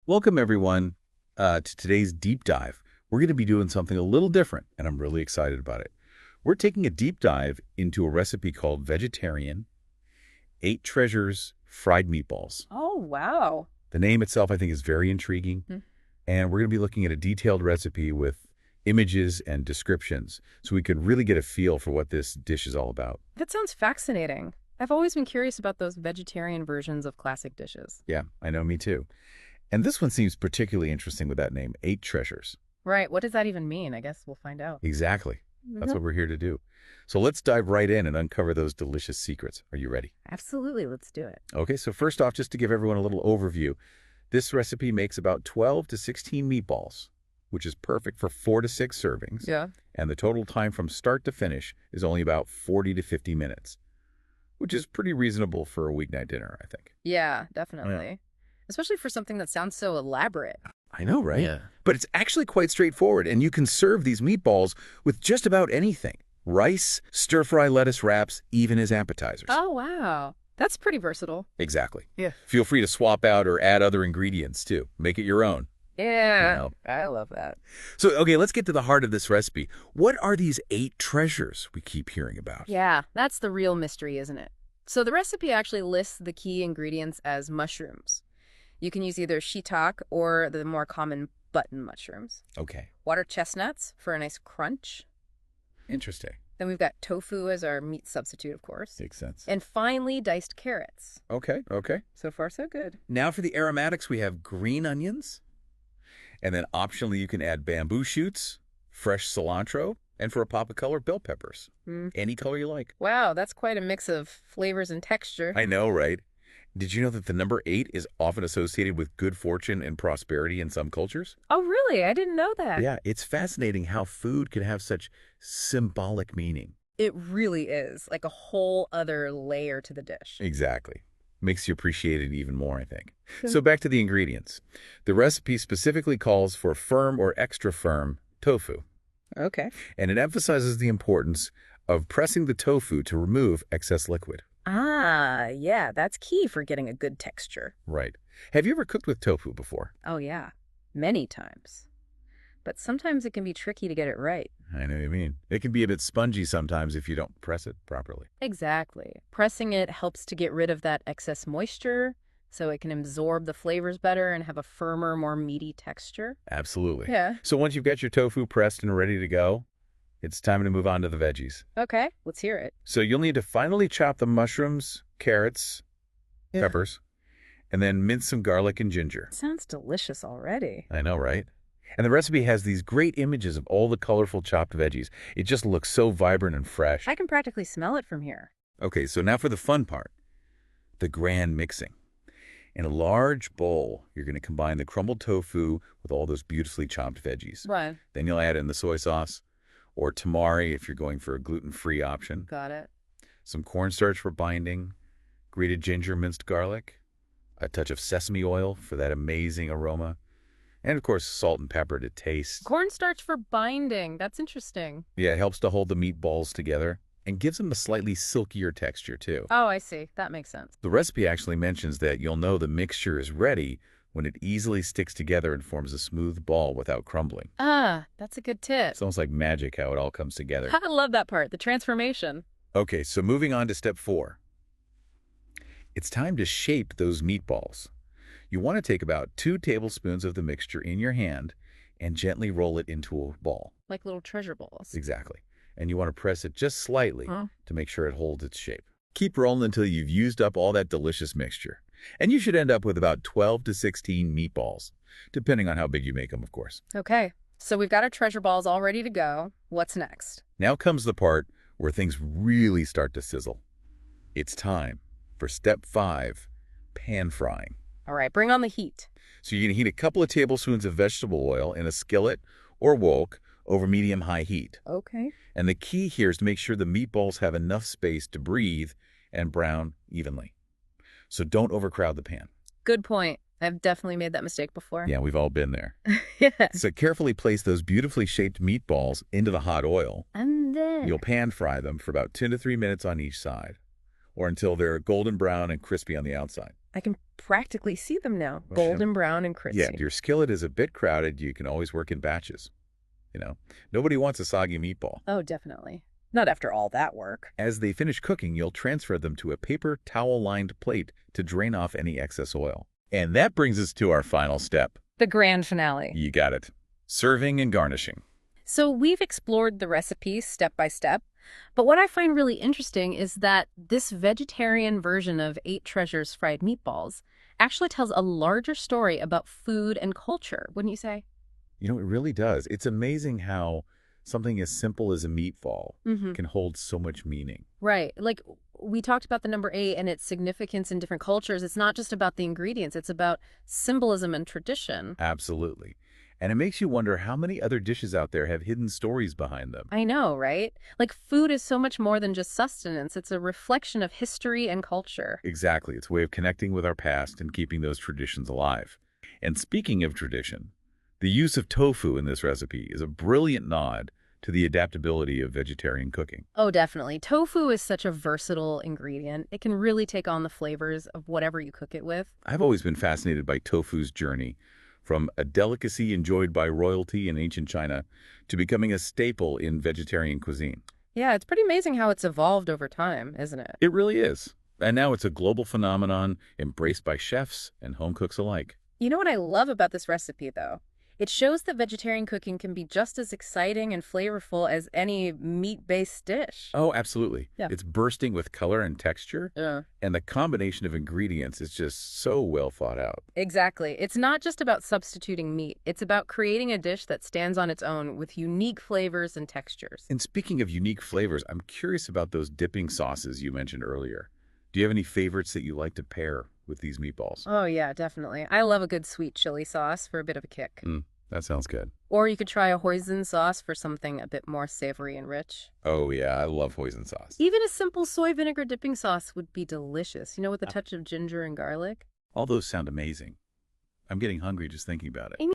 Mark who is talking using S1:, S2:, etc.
S1: Welcome, everyone, to today's deep dive. We're going to be doing something a little different, and I'm really excited about it. We're taking a deep dive into a recipe called Vegetarian 8 Treasures Fried Meatballs.
S2: Oh, wow.
S1: The name itself, I think, is very intriguing, and we're going to be looking at a detailed recipe with images and descriptions so we can really get a feel for what this dish is all about.
S2: That sounds fascinating. I've always been curious about those vegetarian versions of classic dishes.
S1: Yeah, I know, me too. And this one seems particularly interesting with that name, 8 Treasures.
S2: Right. What does that even mean? I guess we'll find out.
S1: Exactly. That's what we're here to do. So let's dive right in and uncover those delicious secrets. Are you ready?
S2: Absolutely. Let's do it.
S1: Okay, so first off, just to give everyone a little overview, this recipe makes about 12 to 16 meatballs, which is perfect for 4 to 6 servings.
S2: Yeah.
S1: And the total time from start to finish is only about 40 to 50 minutes, which is pretty reasonable for a weeknight dinner, I think.
S2: Yeah, definitely. Especially for something that sounds so elaborate.
S1: I know, right?
S3: Yeah.
S1: But it's actually quite straightforward, and you can serve these meatballs with just about anything. Rice, stir-fry lettuce wraps, even as appetizers.
S2: Oh, wow. That's pretty versatile.
S1: Exactly.
S2: Yeah.
S1: Feel free to swap out or add other ingredients, too. Make it your own.
S2: Yeah.
S1: Wow.
S2: I love that.
S1: So, okay, let's get to the heart of this recipe. What are these 8 treasures we keep hearing about?
S2: Yeah, that's the real mystery, isn't it? So the recipe actually lists the key ingredients as mushrooms. You can use either shiitake or the more common button mushrooms.
S1: Okay,
S2: Water chestnuts for a nice crunch.
S1: interesting.
S2: Then we've got tofu as our meat substitute, of course.
S1: Makes sense.
S2: And finely diced carrots.
S1: Okay.
S2: So far, so good.
S1: Now for the aromatics, we have green onions. And then optionally, you can add bamboo shoots, fresh cilantro, and for a pop of color, bell peppers. Any color you like.
S2: Wow, that's quite a mix of flavors and texture.
S1: I know, right? Did you know that the number 8 is often associated with good fortune and prosperity in some cultures?
S2: Oh, really? I didn't know that.
S1: Yeah, it's fascinating how food can have such symbolic meaning.
S2: It really is. Like a whole other layer to the dish.
S1: Exactly. Makes you appreciate it even more, I think. So back to the ingredients. The recipe specifically calls for firm or extra firm tofu,
S2: Okay.
S1: and it emphasizes the importance of pressing the tofu to remove excess liquid.
S2: Ah, yeah, that's key for getting a good texture.
S1: Right. Have you ever cooked with tofu before?
S2: Oh, yeah. Many times. But sometimes it can be tricky to get it right.
S1: I know what you mean. It can be a bit spongy sometimes if you don't press it properly.
S2: Exactly. Pressing it helps to get rid of that excess moisture so it can absorb the flavors better and have a firmer, more meaty texture.
S1: Absolutely.
S2: Yeah.
S1: So once you've got your tofu pressed and ready to go, it's time to move on to the veggies.
S2: Okay, let's hear it.
S1: So you'll need to finely chop the mushrooms, carrots, peppers, and then mince some garlic and ginger.
S2: Sounds delicious already.
S1: I know, right? And the recipe has these great images of all the colorful chopped veggies. It just looks so vibrant and fresh.
S2: I can practically smell it from here.
S1: Okay, so now for the fun part, the grand mixing. In a large bowl, you're going to combine the crumbled tofu with all those beautifully chopped veggies.
S2: Right.
S1: Then you'll add in the soy sauce, or tamari if you're going for a gluten-free option,
S2: Got it.
S1: some cornstarch for binding, grated ginger, minced garlic, a touch of sesame oil for that amazing aroma, and of course, salt and pepper to taste.
S2: Cornstarch for binding. That's interesting.
S1: Yeah, it helps to hold the meatballs together and gives them a slightly silkier texture too.
S2: Oh, I see. That makes sense.
S1: The recipe actually mentions that you'll know the mixture is ready when it easily sticks together and forms a smooth ball without crumbling.
S2: Ah, that's a good tip.
S1: It's almost like magic how it all comes together.
S2: I love that part, the transformation.
S1: Okay, so moving on to step 4. It's time to shape those meatballs. You want to take about 2 tablespoons of the mixture in your hand and gently roll it into a ball.
S2: Like little treasure balls.
S1: Exactly. And you want to press it just slightly
S2: Huh?
S1: to make sure it holds its shape. Keep rolling until you've used up all that delicious mixture. And you should end up with about 12 to 16 meatballs, depending on how big you make them, of course.
S2: Okay, so we've got our treasure balls all ready to go. What's next?
S1: Now comes the part where things really start to sizzle. It's time for step 5, pan frying.
S2: All right, bring on the heat.
S1: So you're going to heat a couple of tablespoons of vegetable oil in a skillet or wok over medium-high heat.
S2: Okay.
S1: And the key here is to make sure the meatballs have enough space to breathe and brown evenly. So don't overcrowd the pan.
S2: Good point. I've definitely made that mistake before.
S1: Yeah, we've all been there.
S2: Yeah.
S1: So carefully place those beautifully shaped meatballs into the hot oil.
S2: And then...
S1: You'll pan fry them for about 2 to 3 minutes on each side. or until they're golden brown and crispy on the outside.
S2: I can practically see them now,
S1: Well,
S2: golden brown and
S1: Yeah,
S2: crispy.
S1: your skillet is a bit crowded. You can always work in batches. Nobody wants a soggy meatball.
S2: Oh, definitely. Not after all that work.
S1: As they finish cooking, you'll transfer them to a paper towel-lined plate to drain off any excess oil. And that brings us to our final step.
S2: The grand finale.
S1: You got it. Serving and garnishing.
S2: So we've explored the recipe step by step, but what I find really interesting is that this vegetarian version of Eight Treasures fried meatballs actually tells a larger story about food and culture, wouldn't you say?
S1: It really does. It's amazing how something as simple as a meatball
S2: Mm-hmm.
S1: can hold so much meaning.
S2: Right. Like we talked about the number eight and its significance in different cultures. It's not just about the ingredients, it's about symbolism and tradition.
S1: Absolutely. And it makes you wonder how many other dishes out there have hidden stories behind them.
S2: I know, right? Like food is so much more than just sustenance. It's a reflection of history and culture.
S1: Exactly. It's a way of connecting with our past and keeping those traditions alive. And speaking of tradition, the use of tofu in this recipe is a brilliant nod to the adaptability of vegetarian cooking.
S2: Oh, definitely. Tofu is such a versatile ingredient. It can really take on the flavors of whatever you cook it with.
S1: I've always been fascinated by tofu's journey, from a delicacy enjoyed by royalty in ancient China to becoming a staple in vegetarian cuisine.
S2: Yeah, it's pretty amazing how it's evolved over time, isn't it?
S1: It really is. And now it's a global phenomenon embraced by chefs and home cooks alike.
S2: You know what I love about this recipe, though? It shows that vegetarian cooking can be just as exciting and flavorful as any meat-based dish.
S1: Oh, absolutely.
S2: Yeah.
S1: It's bursting with color and texture,
S2: Yeah.
S1: and the combination of ingredients is just so well thought out.
S2: Exactly. It's not just about substituting meat. It's about creating a dish that stands on its own with unique flavors and textures.
S1: And speaking of unique flavors, I'm curious about those dipping sauces you mentioned earlier. Do you have any favorites that you like to pair with these meatballs?
S2: Oh, yeah, definitely. I love a good sweet chili sauce for a bit of a kick.
S1: That sounds good.
S2: Or you could try a hoisin sauce for something a bit more savory and rich.
S1: Oh, yeah, I love hoisin sauce.
S2: Even a simple soy vinegar dipping sauce would be delicious, with a touch of ginger and garlic.
S1: All those sound amazing. I'm getting hungry just thinking about it.